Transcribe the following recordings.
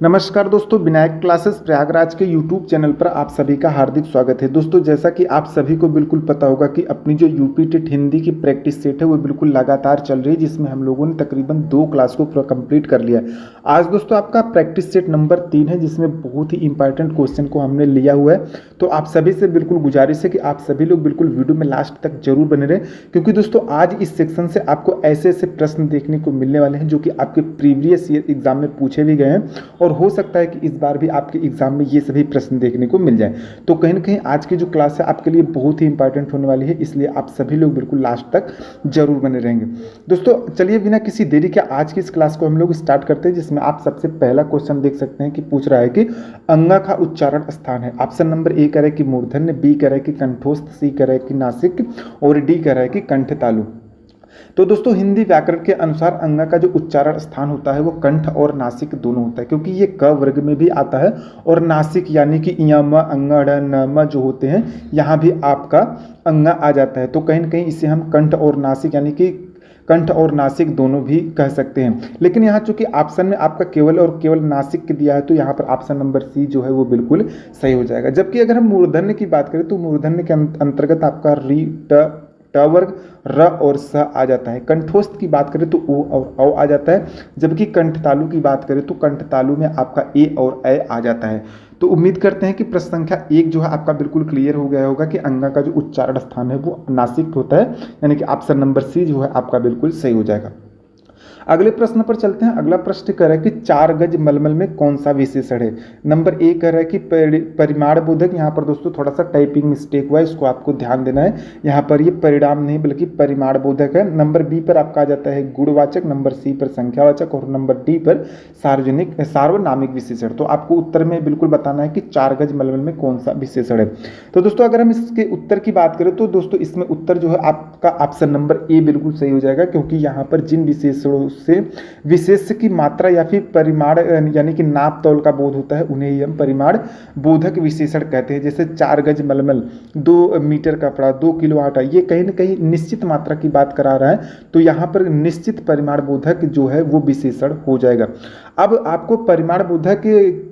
नमस्कार दोस्तों, विनायक क्लासेस प्रयागराज के यूट्यूब चैनल पर आप सभी का हार्दिक स्वागत है। दोस्तों, जैसा कि आप सभी को बिल्कुल पता होगा कि अपनी जो यूपी टेट हिंदी की प्रैक्टिस सेट है वो बिल्कुल लगातार चल रही है, जिसमें हम लोगों ने तकरीबन 2 क्लास को पूरा कंप्लीट कर लिया है। आज दोस्तों आपका प्रैक्टिस सेट नंबर 3 है, जिसमें बहुत ही इंपॉर्टेंट क्वेश्चन को हमने लिया हुआ है। तो आप सभी से बिल्कुल गुजारिश है कि आप सभी लोग बिल्कुल वीडियो में लास्ट तक जरूर बने रहें, क्योंकि दोस्तों आज इस सेक्शन से आपको ऐसे ऐसे प्रश्न देखने को मिलने वाले हैं जो कि आपके प्रीवियस ईयर एग्जाम में पूछे भी गए हैं, और हो सकता है कि इस बार भी आपके एग्जाम में ये सभी प्रश्न देखने को मिल जाए। तो कहीं ना कहीं आज की जो क्लास है आपके लिए बहुत ही इंपॉर्टेंट होने वाली है, इसलिए आप सभी लोग बिल्कुल लास्ट तक जरूर बने रहेंगे। दोस्तों चलिए बिना किसी देरी के आज की इस क्लास को हम लोग स्टार्ट करते हैं, जिसमें आप सबसे पहला क्वेश्चन देख सकते हैं कि पूछ रहा है कि अंगा का उच्चारण स्थान है। ऑप्शन नंबर ए कह रहा है कि मूर्धन्य, बी कह रहा है कि कंठोस्थ, सी कह रहा है कि नासिक, और डी कह रहा है कि कंठ तालु। तो दोस्तों हिंदी व्याकरण के अनुसार अंगा का जो उच्चारण स्थान होता है वो कंठ और नासिक दोनों होता है, क्योंकि ये क वर्ग में भी आता है, और नासिक यानी कि यम अंगड़ नम जो होते हैं यहाँ भी आपका अंगा आ जाता है। तो कहीं ना कहीं इसे हम कंठ और नासिक यानी कि कंठ और नासिक दोनों भी कह सकते हैं। लेकिन यहाँ चूंकि ऑप्शन में आपका केवल और केवल नासिक दिया है, तो यहाँ पर ऑप्शन नंबर सी जो है वो बिल्कुल सही हो जाएगा। जबकि अगर हम मूर्धन्य की बात करें तो मूर्धन्य के अंतर्गत आपका री ट वर्ग र और स आ जाता है। कंठोस्थ की बात करें तो ओ और औ आ जाता है, जबकि कंठ तालु की बात करें तो कंठ तालु में आपका ए और ए आ जाता है। तो उम्मीद करते हैं कि प्रश्न संख्या 1 जो है आपका बिल्कुल क्लियर हो गया होगा कि अंगा का जो उच्चारण स्थान है वो नासिक होता है, यानी कि ऑप्शन नंबर सी जो है आपका बिल्कुल सही हो जाएगा। अगले प्रश्न पर चलते हैं। अगला प्रश्न कह रहा है कि 4 गज मलमल में कौन सा विशेषण है। नंबर ए कह रहा है कि परिमाण बोधक। यहाँ पर दोस्तों थोड़ा सा टाइपिंग मिस्टेक हुआ है, इसको आपको ध्यान देना है। यहाँ पर ये परिणाम नहीं बल्कि परिमाण बोधक है। नंबर बी पर आपका आ जाता है गुणवाचक, नंबर सी पर संख्यावाचक, और नंबर डी पर सार्वनामिक विशेषण। तो आपको उत्तर में बिल्कुल बताना है कि 4 गज मलमल में कौन सा विशेषण है। तो दोस्तों अगर हम इसके उत्तर की बात करें तो दोस्तों इसमें उत्तर जो है आपका ऑप्शन नंबर ए बिल्कुल सही हो जाएगा, क्योंकि यहाँ पर जिन विशेषणों से विशेष की मात्रा या फिर परिमाण यानी कि नाप तौल का बोध होता है उन्हें ही हम परिमाण बोधक विशेषण कहते हैं। जैसे 4 गज मलमल, 2 मीटर कपड़ा, 2 किलो आटा, ये कहीं ना कहीं निश्चित मात्रा की बात करा रहा है, तो यहाँ पर निश्चित परिमाण बोधक जो है वो विशेषण हो जाएगा। अब आपको परिमाण बोधक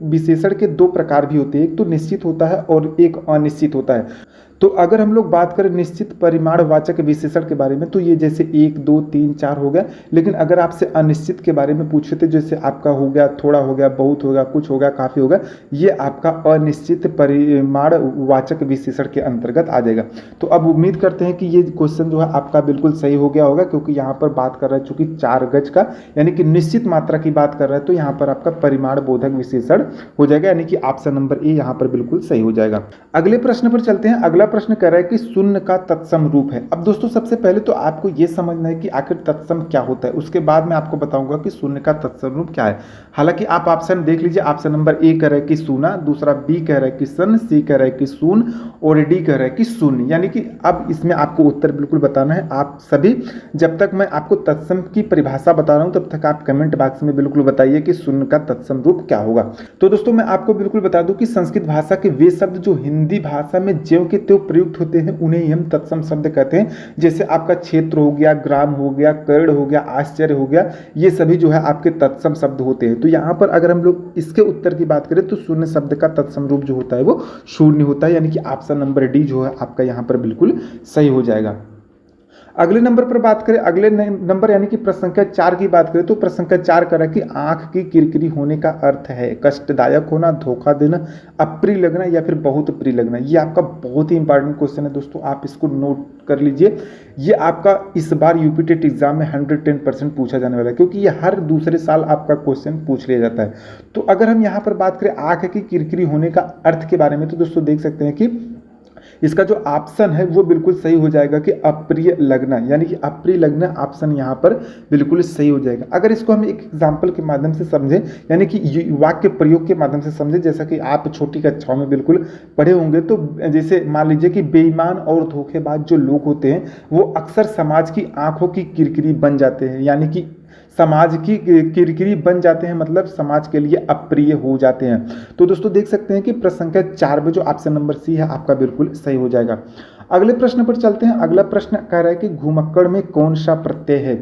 विशेषण के 2 प्रकार भी होते हैं, एक तो निश्चित होता है और एक अनिश्चित होता है। तो अगर हम लोग बात करें निश्चित परिमाणवाचक विशेषण के बारे में तो ये जैसे 1, 2, 3, 4 हो गया। लेकिन अगर आपसे अनिश्चित के बारे में पूछे थे, जैसे आपका हो गया थोड़ा, हो गया बहुत, हो गया कुछ, हो गया काफ़ी, हो गया, ये आपका अनिश्चित परिमाणवाचक विशेषण के अंतर्गत आ जाएगा। तो अब उम्मीद करते हैं कि ये क्वेश्चन जो है आपका बिल्कुल सही हो गया होगा, क्योंकि यहाँ पर बात कर रहा है चूंकि 4 गज का यानी कि निश्चित मात्रा की बात कर रहा है, तो यहाँ पर आपका परिमाण बोधक विशेषण हो जाएगा, यानी कि ऑप्शन नंबर ए यहाँ पर बिल्कुल सही हो जाएगा। अगले प्रश्न पर चलते हैं। अगला प्रश्न कह रहा है कि शून्य का तत्सम रूप है। अब दोस्तों सबसे पहले तो आपको यह समझना है कि आखिर तत्सम क्या होता है, उसके बाद मैं आपको बताऊंगा कि शून्य का तत्सम रूप क्या है। हालांकि आप ऑप्शन देख लीजिए। ऑप्शन नंबर ए कह रहा है कि शून्य, दूसरा बी कह रहा है कि सन, सी कह रहा है कि शून्य, और डी कह रहा है कि शून्य। यानी कि अब इसमें आपको उत्तर बिल्कुल बताना है। आप सभी जब तक मैं आपको तत्सम की परिभाषा बता रहा हूं तब तक आप कमेंट बॉक्स में बिल्कुल बताइए कि शून्य का तत्सम रूप क्या होगा। तो दोस्तों मैं आपको बिल्कुल बता दूं कि संस्कृत भाषा के वे शब्द जो हिंदी भाषा में ज्यों के त्यों प्रयुक्त होते हैं उन्हें ही हम तत्सम शब्द कहते हैं। जैसे आपका क्षेत्र हो गया, ग्राम हो गया, कर्ण हो गया, आश्चर्य हो गया, ये सभी जो है आपके तत्सम शब्द होते हैं। तो यहाँ पर अगर हम लोग इसके उत्तर की बात करें तो शून्य शब्द का तत्सम रूप जो होता है वो शून्य होता है, यानी कि ऑप्शन नंबर डी जो है आपका यहाँ पर बिल्कुल सही हो जाएगा। अगले नंबर पर बात करें, अगले नंबर यानी कि प्रश्न संख्या 4 की बात करें तो प्रश्न संख्या 4 कह रहा है कि आंख की किरकिरी होने का अर्थ है कष्टदायक होना, धोखा देना, अप्रिय लगना या फिर बहुत प्रिय लगना। ये आपका बहुत ही इंपॉर्टेंट क्वेश्चन है दोस्तों, आप इसको नोट कर लीजिए। ये आपका इस बार यूपी टेट एग्जाम में 110% पूछा जाने वाला है, क्योंकि ये हर दूसरे साल आपका क्वेश्चन पूछ लिया जाता है। तो अगर हम यहाँ पर बात करें आंख की किरकिरी होने का अर्थ के बारे में तो दोस्तों देख सकते हैं कि इसका जो ऑप्शन है वो बिल्कुल सही हो जाएगा कि अप्रिय लगना, यानी कि अप्रिय लगना ऑप्शन यहाँ पर बिल्कुल सही हो जाएगा। अगर इसको हम एक एग्जाम्पल के माध्यम से समझें, यानी कि वाक्य प्रयोग के माध्यम से समझें, जैसा कि आप छोटी कक्षाओं में बिल्कुल पढ़े होंगे, तो जैसे मान लीजिए कि बेईमान और धोखेबाज जो लोग होते हैं वो अक्सर समाज की आंखों की किरकिरी बन जाते हैं, यानी कि समाज की किरकिरी बन जाते हैं, मतलब समाज के लिए अप्रिय हो जाते हैं। तो दोस्तों देख सकते हैं कि प्रश्न संख्या 4 में जो ऑप्शन नंबर सी है आपका बिल्कुल सही हो जाएगा। अगले प्रश्न पर चलते हैं। अगला प्रश्न कह रहा है कि घुमक्कड़ में कौन सा प्रत्यय है।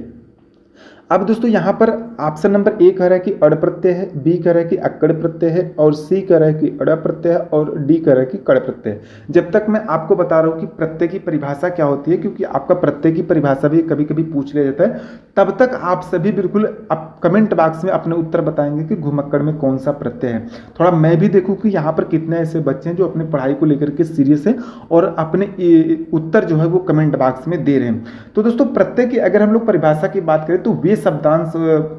अब दोस्तों यहाँ पर ऑप्शन नंबर ए कह रहा है कि अड़ प्रत्यय है, बी कह रहा है कि अक्कड़ प्रत्यय है, और सी कह रहा है कि अड़ा प्रत्यय है, और डी कह रहा है कि कड़ प्रत्यय है। जब तक मैं आपको बता रहा हूँ कि प्रत्यय की परिभाषा क्या होती है, क्योंकि आपका प्रत्यय की परिभाषा भी कभी कभी पूछ लिया जाता है, तब तक आप सभी बिल्कुल आप कमेंट बॉक्स में अपने उत्तर बताएंगे कि घुमक्कड़ में कौन सा प्रत्यय है। थोड़ा मैं भी देखूँ कि यहाँ पर कितने ऐसे बच्चे हैं जो अपनी पढ़ाई को लेकर के सीरियस है और अपने उत्तर जो है वो कमेंट बॉक्स में दे रहे हैं। तो दोस्तों प्रत्यय की अगर हम लोग परिभाषा की बात करें तो वे शब्दांश,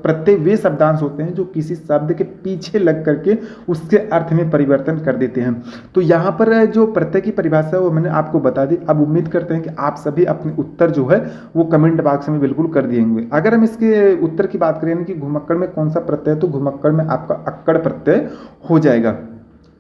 प्रत्यय वे शब्दांश होते हैं जो किसी शब्द के पीछे लग करके उसके अर्थ में परिवर्तन कर देते हैं। तो यहाँ पर जो प्रत्यय की परिभाषा है वो मैंने आपको बता दी। अब उम्मीद करते हैं कि आप सभी अपने उत्तर जो है वो कमेंट बॉक्स में बिल्कुल कर दिए होंगे। अगर हम इसके उत्तर की बात करें कि घुमक्कड़ में कौन सा प्रत्यय है, तो घुमक्कड़ में आपका अक्कड़ प्रत्यय हो जाएगा,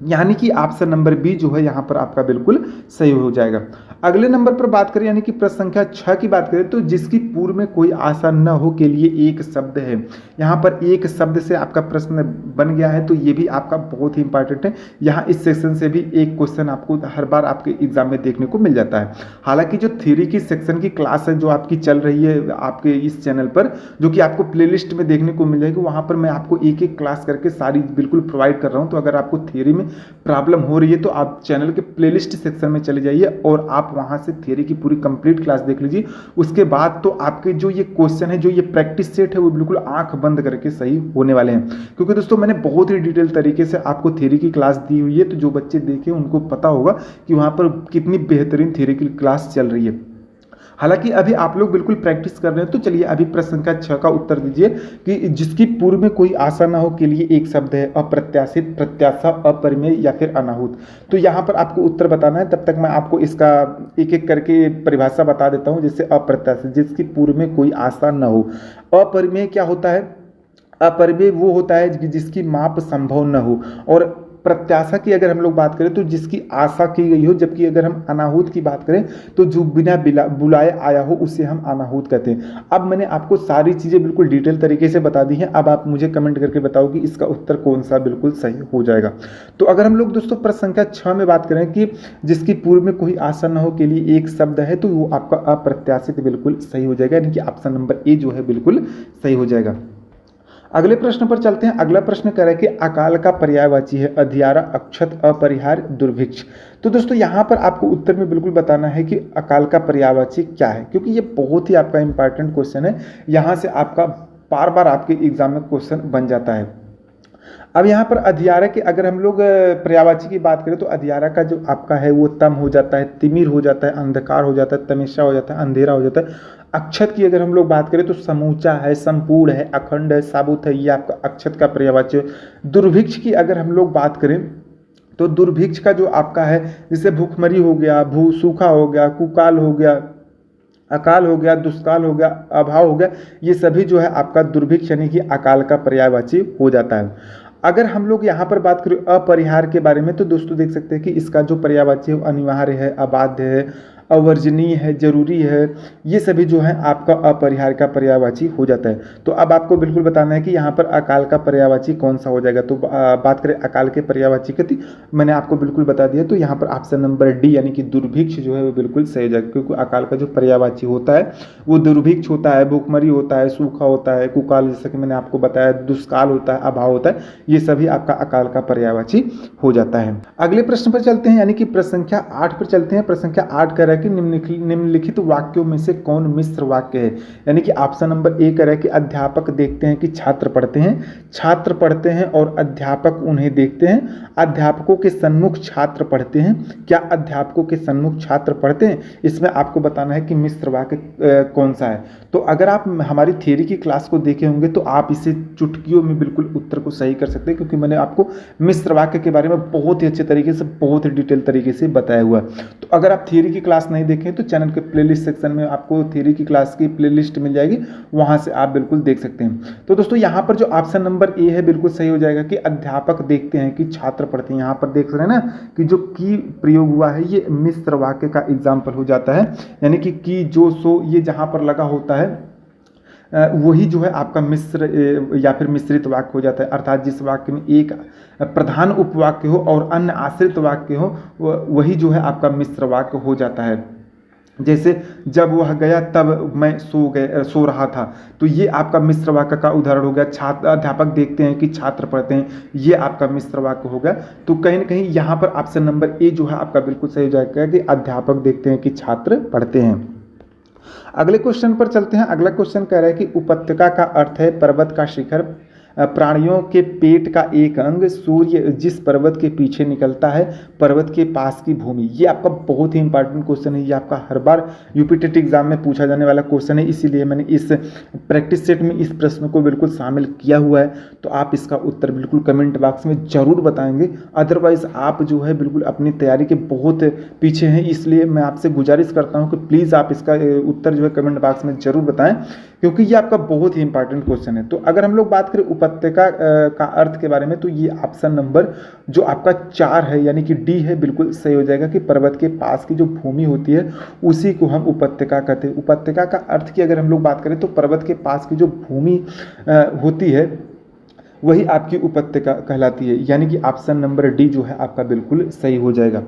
यानी कि ऑप्शन नंबर बी जो है यहाँ पर आपका बिल्कुल सही हो जाएगा। अगले नंबर पर बात करें यानी कि प्रश्न संख्या 6 की बात करें तो जिसकी पूर्व में कोई आशा न हो के लिए एक शब्द है। यहाँ पर एक शब्द से आपका प्रश्न बन गया है, तो ये भी आपका बहुत ही इंपॉर्टेंट है। यहाँ इस सेक्शन से भी एक क्वेश्चन आपको हर बार आपके एग्जाम में देखने को मिल जाता है। हालांकि जो थ्योरी की सेक्शन की क्लास है जो आपकी चल रही है आपके इस चैनल पर, जो कि आपको प्लेलिस्ट में देखने को मिल जाएगी, वहाँ पर मैं आपको एक एक क्लास करके सारी बिल्कुल प्रोवाइड कर रहा हूँ। तो अगर आपको थ्योरी में प्रॉब्लम हो रही है तो आप चैनल के प्लेलिस्ट सेक्शन में चले जाइए और आप वहां से थ्योरी की पूरी कंप्लीट क्लास देख लीजिए। उसके बाद तो आपके जो ये क्वेश्चन है, जो ये प्रैक्टिस सेट है, वो बिल्कुल आंख बंद करके सही होने वाले हैं। क्योंकि दोस्तों मैंने बहुत ही डिटेल तरीके से आपको थ्योरी की क्लास दी हुई है, तो जो बच्चे देखे उनको पता होगा कि वहां पर कितनी बेहतरीन थ्योरी की क्लास चल रही है। हालांकि अभी आप लोग बिल्कुल प्रैक्टिस कर रहे हैं, तो चलिए अभी प्रश्न संख्या 6 का उत्तर दीजिए कि जिसकी पूर्व में कोई आशा ना हो के लिए एक शब्द है। अप्रत्याशित, प्रत्याशा, अपरिमेय या फिर अनाहूत। तो यहाँ पर आपको उत्तर बताना है, तब तक मैं आपको इसका एक एक करके परिभाषा बता देता हूँ। जैसे अप्रत्याशित, जिसकी पूर्व में कोई आशा न हो। अपरिमेय क्या होता है? अपरिमेय वो होता है जिसकी माप संभव न हो। और प्रत्याशा की अगर हम लोग बात करें तो जिसकी आशा की गई हो। जबकि अगर हम अनाहूत की बात करें तो जो बिना बुलाए आया हो उसे हम अनाहूत कहते हैं। अब मैंने आपको सारी चीज़ें बिल्कुल डिटेल तरीके से बता दी हैं। अब आप मुझे कमेंट करके बताओ कि इसका उत्तर कौन सा बिल्कुल सही हो जाएगा। तो अगर हम लोग दोस्तों प्रश्न संख्या 6 में बात करें कि जिसकी पूर्व में कोई आशा न हो के लिए एक शब्द है, तो वो आपका अप्रत्याशित बिल्कुल सही हो जाएगा, यानी कि ऑप्शन नंबर ए जो है बिल्कुल सही हो जाएगा। अगले प्रश्न पर चलते हैं। अगला प्रश्न कह रहा है कि अकाल का पर्यायवाची है अधियारा, अक्षत, अपरिहार्य, दुर्भिक्ष। तो दोस्तों यहाँ पर आपको उत्तर में बिल्कुल बताना है कि अकाल का पर्यायवाची क्या है, क्योंकि ये बहुत ही आपका इंपॉर्टेंट क्वेश्चन है। यहाँ से आपका बार बार आपके एग्जाम में क्वेश्चन बन जाता है। अब यहाँ पर अधियारा के अगर हम लोग पर्यायवाची की बात करें तो अधियारा का जो आपका है वो तम हो जाता है, तिमिर हो जाता है, अंधकार हो जाता है, तमेशा हो जाता है, अंधेरा हो जाता है। अक्षत की अगर हम लोग बात करें तो समूचा है, संपूर्ण है, अखंड है, साबुत है, ये आपका अक्षत का पर्यायवाची है। दुर्भिक्ष की अगर हम लोग बात करें तो दुर्भिक्ष का जो आपका है, जैसे भूखमरी हो गया, भू सूखा हो गया, कुकाल हो गया, अकाल हो गया, दुष्काल हो गया, अभाव हो गया, ये सभी जो है आपका दुर्भिक्ष यानी कि अकाल का पर्यायवाची हो जाता है। अगर हम लोग यहाँ पर बात करें अपरिहार्य के बारे में तो दोस्तों देख सकते हैं कि इसका जो पर्यायवाची है अनिवार्य है, अबाध्य है, अवर्जनीय है, जरूरी है, ये सभी जो है आपका अपरिहार्य का पर्यायवाची हो जाता है। तो अब आपको बिल्कुल बताना है कि यहाँ पर अकाल का पर्यायवाची कौन सा हो जाएगा। तो बात करें अकाल के पर्यायवाची की, मैंने आपको बिल्कुल बता दिया। तो यहाँ पर ऑप्शन नंबर डी यानी कि दुर्भिक्ष जो है वो बिल्कुल सही हो जाएगा, क्योंकि अकाल का जो पर्यायवाची होता है वो दुर्भिक्ष होता है, भूखमरी होता है, सूखा होता है, कुकाल जैसा कि मैंने आपको बताया, दुष्काल होता है, अभाव होता है, ये सभी आपका अकाल का पर्यायवाची हो जाता है। अगले प्रश्न पर चलते हैं, यानी कि प्रश्न संख्या 8 पर चलते हैं। प्रश्न संख्या 8 कह रहा है कि निम्नलिखित वाक्यों में से कौन मिश्र वाक्य है। यानी कि ऑप्शन नंबर ए कह रहा है कि अध्यापक देखते हैं कि छात्र पढ़ते हैं, छात्र पढ़ते हैं और अध्यापक उन्हें देखते हैं, अध्यापकों के सन्मुख छात्र पढ़ते हैं। क्या अध्यापकों के सन्मुख छात्र पढ़ते हैं? इसमें आपको बताना है कि मिश्र वाक्य कौन सा है। तो अगर आप हमारी थ्योरी की क्लास को देखे होंगे तो आप इसे चुटकियों में बिल्कुल उत्तर को सही कर सकते हैं, क्योंकि मैंने आपको मिश्र वाक्य के बारे में बहुत ही अच्छे तरीके से, बहुत ही डिटेल तरीके से बताया हुआ है। तो अगर आप थ्योरी की क्लास नहीं देखें तो चैनल के प्लेलिस्ट सेक्शन में आपको थ्योरी की क्लास की प्लेलिस्ट मिल जाएगी, वहां से आप बिल्कुल देख सकते हैं। तो दोस्तों यहाँ पर जो ऑप्शन नंबर ए है बिल्कुल सही हो जाएगा कि अध्यापक देखते हैं कि छात्र पढ़ते हैं। यहाँ पर देख रहे हैं ना कि जो की प्रयोग हुआ है ये मिश्र वाक्य का एग्जाम्पल हो जाता है, यानी कि जो सो ये जहाँ पर लगा होता है वही जो है आपका मिश्र या फिर मिश्रित वाक्य हो जाता है। अर्थात जिस वाक्य में एक प्रधान उपवाक्य हो और अन्य आश्रित वाक्य हो वही जो है आपका मिश्र वाक्य हो जाता है। जैसे जब वह गया तब मैं सो रहा था, तो ये आपका मिश्र वाक्य का उदाहरण हो गया। छात्र अध्यापक देखते हैं कि छात्र पढ़ते हैं, ये आपका मिश्र वाक्य हो गया। तो कहीं ना कहीं यहाँ पर ऑप्शन नंबर ए जो है आपका बिल्कुल सही हो जाएगा कि अध्यापक देखते हैं कि छात्र पढ़ते हैं। अगले क्वेश्चन पर चलते हैं। अगला क्वेश्चन कह रहा है कि उपत्यका का अर्थ है पर्वत का शिखर, प्राणियों के पेट का एक अंग, सूर्य जिस पर्वत के पीछे निकलता है, पर्वत के पास की भूमि। ये आपका बहुत ही इंपॉर्टेंट क्वेश्चन है, ये आपका हर बार यूपी टेट एग्जाम में पूछा जाने वाला क्वेश्चन है, इसीलिए मैंने इस प्रैक्टिस सेट में इस प्रश्न को बिल्कुल शामिल किया हुआ है। तो आप इसका उत्तर बिल्कुल कमेंट बॉक्स में जरूर बताएंगे, अदरवाइज आप जो है बिल्कुल अपनी तैयारी के बहुत पीछे हैं। इसलिए मैं आपसे गुजारिश करता हूँ कि प्लीज़ आप इसका उत्तर जो है कमेंट बॉक्स में जरूर बताएं, क्योंकि ये आपका बहुत ही इंपॉर्टेंट क्वेश्चन है। तो अगर हम लोग बात करें उपत्यका का अर्थ के बारे में, तो ये ऑप्शन नंबर जो आपका 4 है यानी कि डी है, बिल्कुल सही हो जाएगा कि पर्वत के पास की जो भूमि होती है उसी को हम उपत्यका कहते हैं। उपत्यका का अर्थ की अगर हम लोग बात करें तो पर्वत के पास की जो भूमि होती है वही आपकी उपत्यका कहलाती है, यानी कि ऑप्शन नंबर डी जो है आपका बिल्कुल सही हो जाएगा।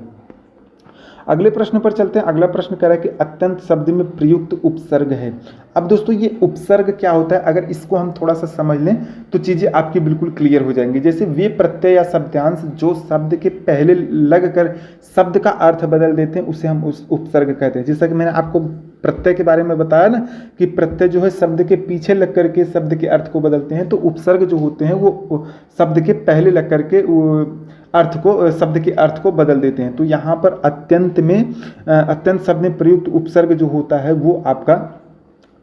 अगले प्रश्न पर चलते हैं। अगला प्रश्न कह रहा है कि अत्यंत शब्द में प्रयुक्त उपसर्ग है। अब दोस्तों ये उपसर्ग क्या होता है, अगर इसको हम थोड़ा सा समझ लें तो चीज़ें आपकी बिल्कुल क्लियर हो जाएंगी। जैसे वे प्रत्यय या शब्दांश जो शब्द के पहले लगकर शब्द का अर्थ बदल देते हैं उसे हम उस उपसर्ग कहते हैं। जैसा कि मैंने आपको प्रत्यय के बारे में बताया ना कि प्रत्यय जो है शब्द के पीछे लग करके शब्द के अर्थ को बदलते हैं, तो उपसर्ग जो होते हैं वो शब्द के पहले लग करके अर्थ को शब्द के अर्थ को बदल देते हैं। तो यहाँ पर अत्यंत शब्द में प्रयुक्त उपसर्ग जो होता है वो आपका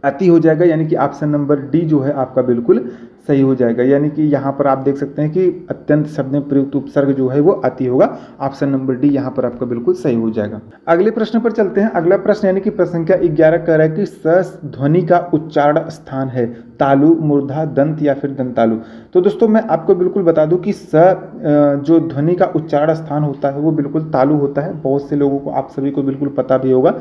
अति हो जाएगा, यानी कि ऑप्शन नंबर डी जो है आपका बिल्कुल सही हो जाएगा। यानी कि यहाँ पर आप देख सकते हैं कि अत्यंत शब्द में प्रयुक्त उपसर्ग जो है वो अति होगा। ऑप्शन नंबर डी यहाँ पर आपका बिल्कुल सही हो जाएगा। अगले प्रश्न पर चलते हैं। अगला प्रश्न यानी कि प्रश्न संख्या 11 कह रहा है कि स ध्वनि का उच्चारण स्थान है, तालु, मूर्धा, दंत या फिर दंतालु। तो दोस्तों मैं आपको बिल्कुल बता दूं कि जो ध्वनि का उच्चारण स्थान होता है वो बिल्कुल तालु होता है। बहुत से लोगों को, आप सभी को बिल्कुल पता भी होगा।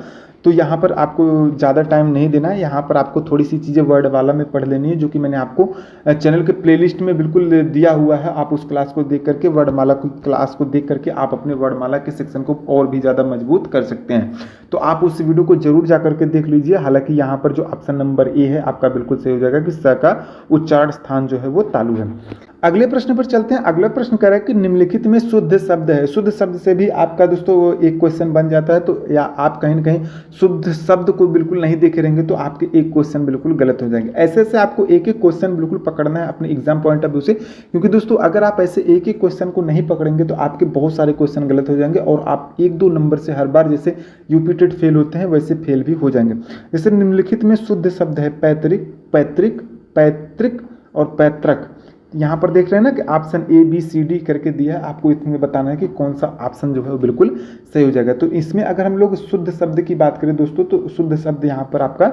तो यहाँ पर आपको ज़्यादा टाइम नहीं देना है, यहाँ पर आपको थोड़ी सी चीज़ें वर्डमाला में पढ़ लेनी है, जो कि मैंने आपको चैनल के प्लेलिस्ट में बिल्कुल दिया हुआ है। आप उस क्लास को देख करके, वर्डमाला की क्लास को देख करके आप अपने वर्डमाला के सेक्शन को और भी ज़्यादा मजबूत कर सकते हैं। तो आप उस वीडियो को जरूर जा करके देख लीजिए। हालांकि यहाँ पर जो ऑप्शन नंबर ए है आपका बिल्कुल सही हो जाएगा कि स का उच्चारण स्थान जो है वो तालु है। अगले प्रश्न पर चलते हैं। अगला प्रश्न कह रहा है कि निम्नलिखित में शुद्ध शब्द है। शुद्ध शब्द से भी आपका दोस्तों एक क्वेश्चन बन जाता है, तो या आप कहीं ना कहीं शुद्ध शब्द को बिल्कुल नहीं देखे रहेंगे तो आपके एक क्वेश्चन बिल्कुल गलत हो जाएंगे। ऐसे ऐसे आपको एक एक क्वेश्चन बिल्कुल पकड़ना है अपने एग्जाम पॉइंट ऑफ व्यू से, क्योंकि दोस्तों अगर आप ऐसे एक एक क्वेश्चन को नहीं पकड़ेंगे तो आपके बहुत सारे क्वेश्चन गलत हो जाएंगे और आप 1-2 नंबर से हर बार जैसे यूपी टेट फेल होते हैं वैसे फेल भी हो जाएंगे। जैसे निम्नलिखित में शुद्ध शब्द है पैतृक, पैतृक, पैतृक और पैतृक। यहाँ पर देख रहे हैं ना कि option A B C D करके दिया है, आपको इसमें बताना है कि कौन सा ऑप्शन जो है वो बिल्कुल सही हो जाएगा। तो इसमें अगर हम लोग शुद्ध शब्द की बात करें दोस्तों, तो शुद्ध शब्द यहाँ पर आपका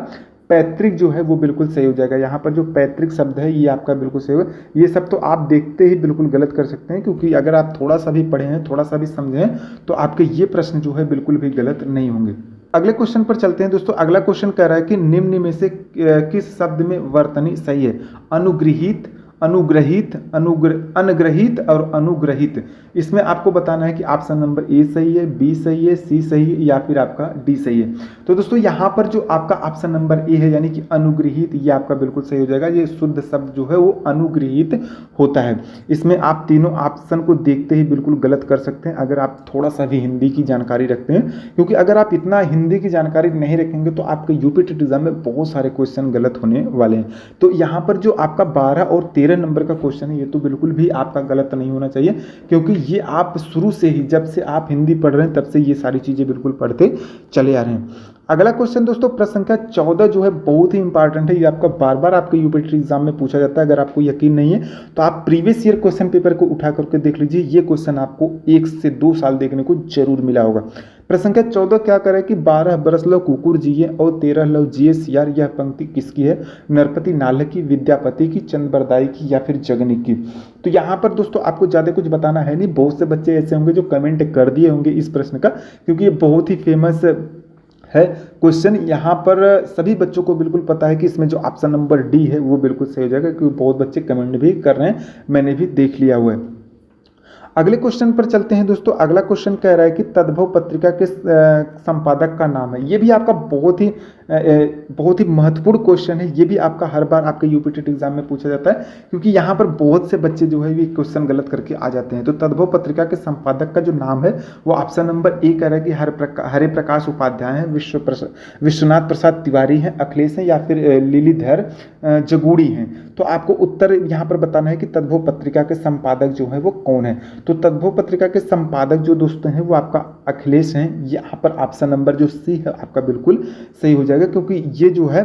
पैतृक जो है वो बिल्कुल सही हो जाएगा। यहाँ पर जो पैतृक शब्द है ये आपका बिल्कुल सही होगा। ये सब तो आप देखते ही बिल्कुल गलत कर सकते हैं, क्योंकि अगर आप थोड़ा सा भी पढ़े हैं, थोड़ा सा भी समझे हैं, तो आपके ये प्रश्न जो है बिल्कुल भी गलत नहीं होंगे। अगले क्वेश्चन पर चलते हैं दोस्तों। अगला क्वेश्चन कह रहा है कि निम्न में से किस शब्द में वर्तनी सही है? अनुगृहीत, अनुग्रहित, अनग्रहित और अनुग्रहित। इसमें आपको बताना है कि ऑप्शन नंबर ए सही है, बी सही है, सी सही है या फिर आपका डी सही है। तो दोस्तों यहाँ पर जो आपका ऑप्शन नंबर ए है यानी कि अनुग्रहित, ये आपका बिल्कुल सही हो जाएगा। ये शुद्ध शब्द जो है वो अनुग्रहित होता है। इसमें आप तीनों ऑप्शन को देखते ही बिल्कुल गलत कर सकते हैं अगर आप थोड़ा सा भी हिंदी की जानकारी रखते हैं, क्योंकि अगर आप इतना हिंदी की जानकारी नहीं रखेंगे तो आपके यूपी टेट एग्जाम में बहुत सारे क्वेश्चन गलत होने वाले हैं। तो यहाँ पर जो आपका 12 और 13 नंबर का क्वेश्चन है ये तो बिल्कुल भी आपका गलत नहीं होना चाहिए, क्योंकि ये आप शुरू से ही, जब से आप हिंदी पढ़ रहे हैं तब से ये सारी चीज़ें बिल्कुल पढ़ते चले आ रहे हैं। अगला क्वेश्चन दोस्तों प्रश्न संख्या 14 जो है बहुत ही इंपॉर्टेंट है। ये आपका बार बार आपके यूपी टेट एग्जाम में पूछा जाता है। अगर आपको यकीन नहीं है तो आप प्रीवियस ईयर क्वेश्चन पेपर को उठा करके देख लीजिए। ये क्वेश्चन आपको 1 से 2 साल देखने को जरूर मिला होगा। प्रश्न संख्या 14 क्या करे कि 12 बरस लो कुकुर जिए और 13 लो जिए सियार। यह पंक्ति किसकी है? नरपति नाल की, विद्यापति की, चंद्रबरदाई की या फिर जगनिक की। तो यहाँ पर दोस्तों आपको ज़्यादा कुछ बताना है नहीं। बहुत से बच्चे ऐसे होंगे जो कमेंट कर दिए होंगे इस प्रश्न का, क्योंकि ये बहुत ही फेमस है क्वेश्चन। यहाँ पर सभी बच्चों को बिल्कुल पता है कि इसमें जो ऑप्शन नंबर डी है वो बिल्कुल सही हो जाएगा, क्योंकि बहुत बच्चे कमेंट भी कर रहे हैं, मैंने भी देख लिया हुआ है। अगले क्वेश्चन पर चलते हैं दोस्तों। अगला क्वेश्चन कह रहा है कि तद्भव पत्रिका के संपादक का नाम है। ये भी आपका बहुत ही महत्वपूर्ण क्वेश्चन है। ये भी आपका हर बार आपके यूपी टेट एग्जाम में पूछा जाता है, क्योंकि यहाँ पर बहुत से बच्चे जो है ये क्वेश्चन गलत करके आ जाते हैं। तो तद्भव पत्रिका के संपादक का जो नाम है वो ऑप्शन नंबर ए कह रहा है कि हरे प्रकाश उपाध्याय हैं, विश्वनाथ प्रसाद तिवारी हैं, अखिलेश हैं, या फिर लिलीधर जगूड़ी हैं। तो आपको उत्तर यहाँ पर बताना है कि तद्भव पत्रिका के संपादक जो है वो कौन है। तो तद्भव पत्रिका के संपादक जो दोस्तों हैं वो आपका अखिलेश हैं। यहाँ पर ऑप्शन नंबर जो सी है आपका बिल्कुल सही हो जाएगा, क्योंकि ये जो है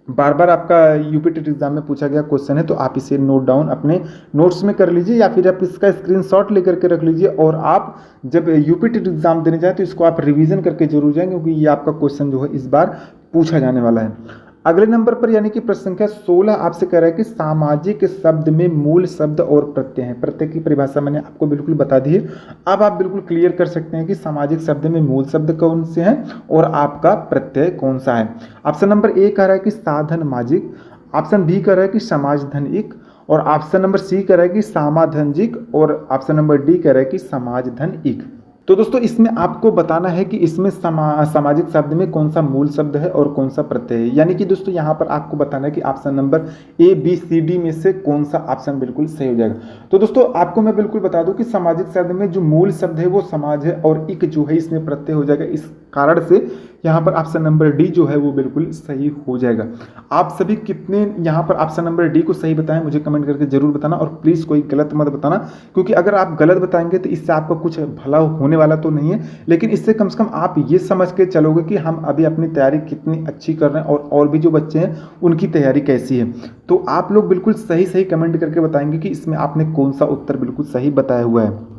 बार बार आपका यूपी टेट एग्जाम में पूछा गया क्वेश्चन है। तो आप इसे नोट डाउन अपने नोट्स में कर लीजिए, या फिर आप इसका स्क्रीनशॉट लेकर के रख लीजिए, और आप जब यूपी टेट एग्जाम देने जाए तो इसको आप रिवीजन करके जरूर जाएं, क्योंकि ये आपका क्वेश्चन जो है इस बार पूछा जाने वाला है। अगले नंबर पर यानी कि प्रश्न संख्या 16 आपसे कह रहा है कि सामाजिक शब्द में मूल शब्द और प्रत्यय है। प्रत्यय की परिभाषा मैंने आपको बिल्कुल बता दी है। अब आप बिल्कुल क्लियर कर सकते हैं कि सामाजिक शब्द में मूल शब्द कौन से हैं और आपका प्रत्यय कौन सा है। ऑप्शन नंबर ए कह रहा है कि साधनमाजिक, ऑप्शन बी कह रहा है कि समाजधनिक, और ऑप्शन नंबर सी कह रहा है कि सामाधनजिक, और ऑप्शन नंबर डी कह रहा है कि समाजधनिक। तो दोस्तों इसमें आपको बताना है कि इसमें सामाजिक शब्द में कौन सा मूल शब्द है और कौन सा प्रत्यय है। यानी कि दोस्तों यहाँ पर आपको बताना है कि option number A B C D में से कौन सा ऑप्शन बिल्कुल सही हो जाएगा। तो दोस्तों आपको मैं बिल्कुल बता दूं कि सामाजिक शब्द में जो मूल शब्द है वो समाज है, और इक जो है इसमें प्रत्यय हो जाएगा। इस कारण से यहाँ पर ऑप्शन नंबर डी जो है वो बिल्कुल सही हो जाएगा। आप सभी कितने यहाँ पर ऑप्शन नंबर डी को सही बताएं मुझे कमेंट करके जरूर बताना, और प्लीज़ कोई गलत मत बताना, क्योंकि अगर आप गलत बताएंगे तो इससे आपका कुछ भला होने वाला तो नहीं है, लेकिन इससे कम से कम आप ये समझ के चलोगे कि हम अभी अपनी तैयारी कितनी अच्छी कर रहे हैं और भी जो बच्चे हैं उनकी तैयारी कैसी है। तो आप लोग बिल्कुल सही सही कमेंट करके बताएंगे कि इसमें आपने कौन सा उत्तर बिल्कुल सही बताया हुआ है।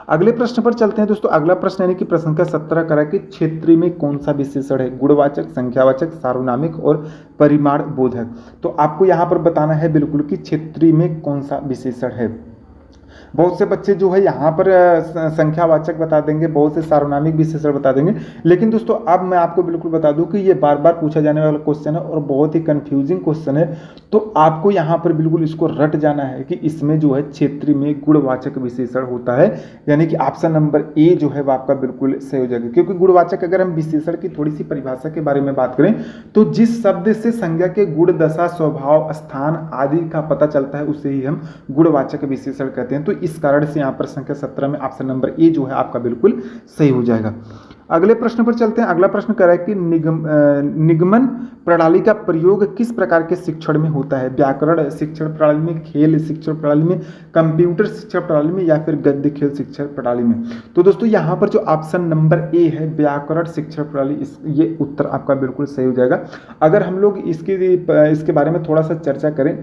अगले प्रश्न पर चलते हैं दोस्तों। अगला प्रश्न यानी कि प्रश्न संख्या 17 करा कि क्षेत्रीय में कौन सा विशेषण है। गुणवाचक, संख्यावाचक, सार्वनामिक और परिमाण बोधक। तो आपको यहाँ पर बताना है बिल्कुल कि क्षेत्रीय में कौन सा विशेषण है। बहुत से बच्चे जो है यहाँ पर संख्यावाचक बता देंगे, बहुत से सार्वनामिक विशेषण बता देंगे, लेकिन दोस्तों अब मैं आपको बिल्कुल बता दूं कि ये बार बार पूछा जाने वाला क्वेश्चन है और बहुत ही कंफ्यूजिंग क्वेश्चन है। तो आपको यहाँ पर बिल्कुल इसको रट जाना है कि इसमें जो है क्षेत्रीय में गुणवाचक विशेषण होता है, यानी कि ऑप्शन नंबर ए जो है वो आपका बिल्कुल सही हो जाएगा। क्योंकि गुणवाचक अगर हम विशेषण की थोड़ी सी परिभाषा के बारे में बात करें तो जिस शब्द से संज्ञा के गुण, दशा, स्वभाव, स्थान आदि का पता चलता है उसे ही हम गुणवाचक विशेषण कहते हैं। तो इस कारण से यहाँ पर संख्या 17 में ऑप्शन नंबर ए जो है आपका बिल्कुल सही हो जाएगा। अगले प्रश्न पर चलते हैं। अगला प्रश्न कह रहा है कि निगमन प्रणाली का प्रयोग किस प्रकार के शिक्षण में होता है। व्याकरण शिक्षण प्रणाली में, खेल शिक्षण प्रणाली में, कंप्यूटर शिक्षण प्रणाली में, या फिर गद्य खेल शिक्षण प्रणाली में। तो दोस्तों यहाँ पर जो ऑप्शन नंबर ए है व्याकरण शिक्षण प्रणाली, ये उत्तर आपका बिल्कुल सही हो जाएगा। अगर हम लोग इसके बारे में थोड़ा सा चर्चा करें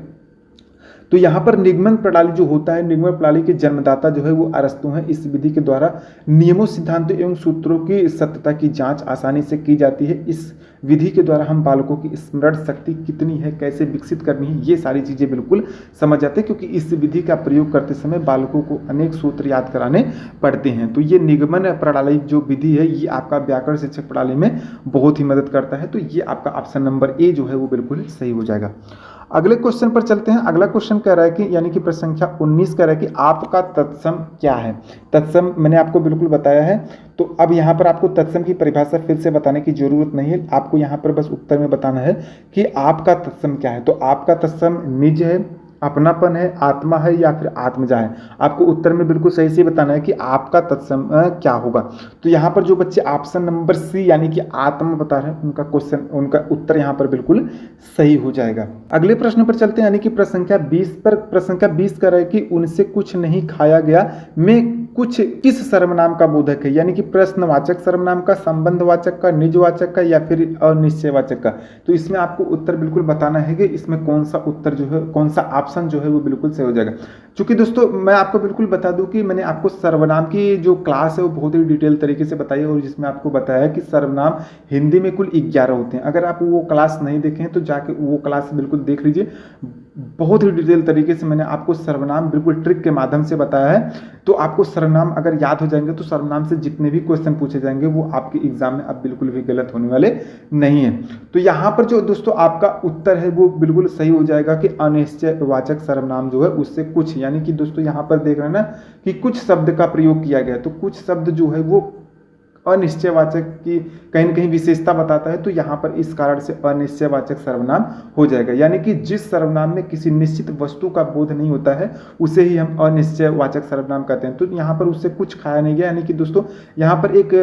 तो यहाँ पर निगमन प्रणाली जो होता है, निगमन प्रणाली के जन्मदाता जो है वो अरस्तु हैं। इस विधि के द्वारा नियमों, सिद्धांतों एवं सूत्रों की सत्यता की जांच आसानी से की जाती है। इस विधि के द्वारा हम बालकों की स्मरण शक्ति कितनी है, कैसे विकसित करनी है, ये सारी चीज़ें बिल्कुल समझ जाते हैं, क्योंकि इस विधि का प्रयोग करते समय बालकों को अनेक सूत्र याद कराने पड़ते हैं। तो ये निगमन प्रणाली जो विधि है ये आपका व्याकरण शिक्षक प्रणाली में बहुत ही मदद करता है। तो ये आपका ऑप्शन नंबर ए जो है वो बिल्कुल सही हो जाएगा। अगले क्वेश्चन पर चलते हैं। अगला क्वेश्चन कह रहा है कि यानी कि प्रश्न संख्या 19 कह रहा है कि आपका तत्सम क्या है। तत्सम मैंने आपको बिल्कुल बताया है, तो अब यहाँ पर आपको तत्सम की परिभाषा फिर से बताने की जरूरत नहीं है। आपको यहाँ पर बस उत्तर में बताना है कि आपका तत्सम क्या है। तो आपका तत्सम निज है, अपनापन है, आत्मा है, या फिर आत्मजा है। आपको उत्तर में बिल्कुल सही से बताना है कि आपका तत्सम क्या होगा। तो यहाँ पर जो बच्चे ऑप्शन नंबर सी यानी कि आत्मा बता रहे हैं उनका उत्तर यहाँ पर बिल्कुल सही हो जाएगा। अगले प्रश्न पर चलते हैं, यानी कि प्रश्न संख्या 20 पर। प्रश्न संख्या 20 कर रहा है कि उनसे कुछ नहीं खाया गया में कुछ किस सर्वनाम का बोधक है। यानी कि प्रश्नवाचक सर्वनाम का, संबंधवाचक का, निजवाचक का, या फिर अनिश्चयवाचक का। तो इसमें आपको उत्तर बिल्कुल बताना है कि इसमें कौन सा उत्तर जो है, कौन सा ऑप्शन जो है वो बिल्कुल सही हो जाएगा। चूंकि दोस्तों मैं आपको बिल्कुल बता दूं कि मैंने आपको सर्वनाम की जो क्लास है वो बहुत ही डिटेल तरीके से बताई है, और जिसमें आपको बताया कि सर्वनाम हिंदी में कुल 11 होते हैं। अगर आप वो क्लास नहीं देखें तो जाके वो क्लास बिल्कुल देख लीजिए। बहुत ही डिटेल तरीके से मैंने आपको सर्वनाम बिल्कुल ट्रिक के माध्यम से बताया है। तो आपको सर्वनाम अगर याद हो जाएंगे तो सर्वनाम से जितने भी क्वेश्चन पूछे जाएंगे वो आपके एग्जाम में अब बिल्कुल भी गलत होने वाले नहीं है। तो यहाँ पर जो दोस्तों आपका उत्तर है वो बिल्कुल सही हो जाएगा कि अनिश्चयवाचक सर्वनाम जो है उससे कुछ, यानी कि दोस्तों यहाँ पर देख रहे हैं ना कि कुछ शब्द का प्रयोग किया गया, तो कुछ शब्द जो है वो अनिश्चयवाचक की कहीं न कहीं विशेषता बताता है, तो यहाँ पर इस कारण से अनिश्चयवाचक सर्वनाम हो जाएगा। यानी कि जिस सर्वनाम में किसी निश्चित वस्तु का बोध नहीं होता है उसे ही हम अनिश्चयवाचक सर्वनाम कहते हैं। तो यहाँ पर उससे कुछ खाया नहीं गया, यानी कि दोस्तों यहाँ पर एक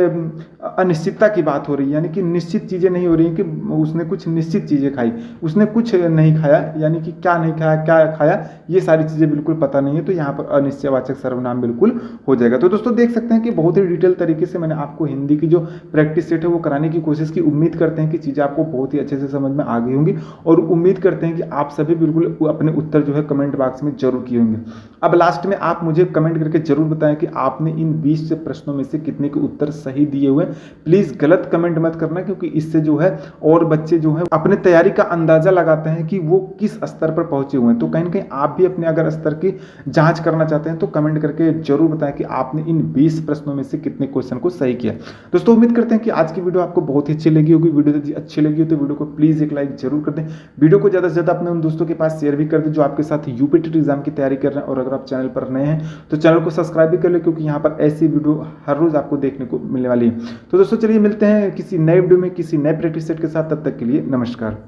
अनिश्चितता की बात हो रही है, यानी कि निश्चित चीज़ें नहीं हो रही कि उसने कुछ निश्चित चीज़ें खाई, उसने कुछ नहीं खाया, यानी कि क्या नहीं खाया क्या खाया ये सारी चीज़ें बिल्कुल पता नहीं है, तो यहाँ पर अनिश्चयवाचक सर्वनाम बिल्कुल हो जाएगा। तो दोस्तों देख सकते हैं कि बहुत ही डिटेल तरीके से मैंने आपको हिंदी की जो प्रैक्टिस सेट है वो कराने की कोशिश की। उम्मीद करते हैं कि चीज़ें आपको बहुत ही अच्छे से समझ में आ गई होंगी और उम्मीद करते हैं कि आप सभी बिल्कुल अपने उत्तर जो है कमेंट बॉक्स में जरूर किए होंगे। अब लास्ट में आप मुझे कमेंट करके जरूर बताएं कि आपने इन 20 से प्रश्नों में से कितने के उत्तर सही दिए हुए। प्लीज़ गलत कमेंट मत करना, क्योंकि इससे जो है और बच्चे जो है अपने तैयारी का अंदाजा लगाते हैं कि वो किस स्तर पर पहुंचे हुए हैं। तो कहीं ना कहीं आप भी अपने अगर स्तर की जांच करना चाहते हैं तो कमेंट करके जरूर बताएं कि आपने इन 20 प्रश्नों में से कितने क्वेश्चन को सही किया। दोस्तों उम्मीद करते हैं कि आज की वीडियो आपको बहुत ही अच्छी लगी होगी। वीडियो यदि अच्छी लगी हो तो वीडियो को प्लीज़ एक लाइक जरूर कर दें। वीडियो को ज़्यादा से ज़्यादा अपने उन दोस्तों के पास शेयर भी कर दें जो आपके साथ यूपी टेट एग्जाम की तैयारी कर रहे हैं। और अगर आप चैनल पर नए हैं तो चैनल को सब्सक्राइब भी कर लें, क्योंकि यहाँ पर ऐसी वीडियो हर रोज़ आपको देखने को मिलने वाली है। तो दोस्तों चलिए मिलते हैं किसी नए वीडियो में किसी नए प्रैक्टिस सेट के साथ, तब तक के लिए नमस्कार।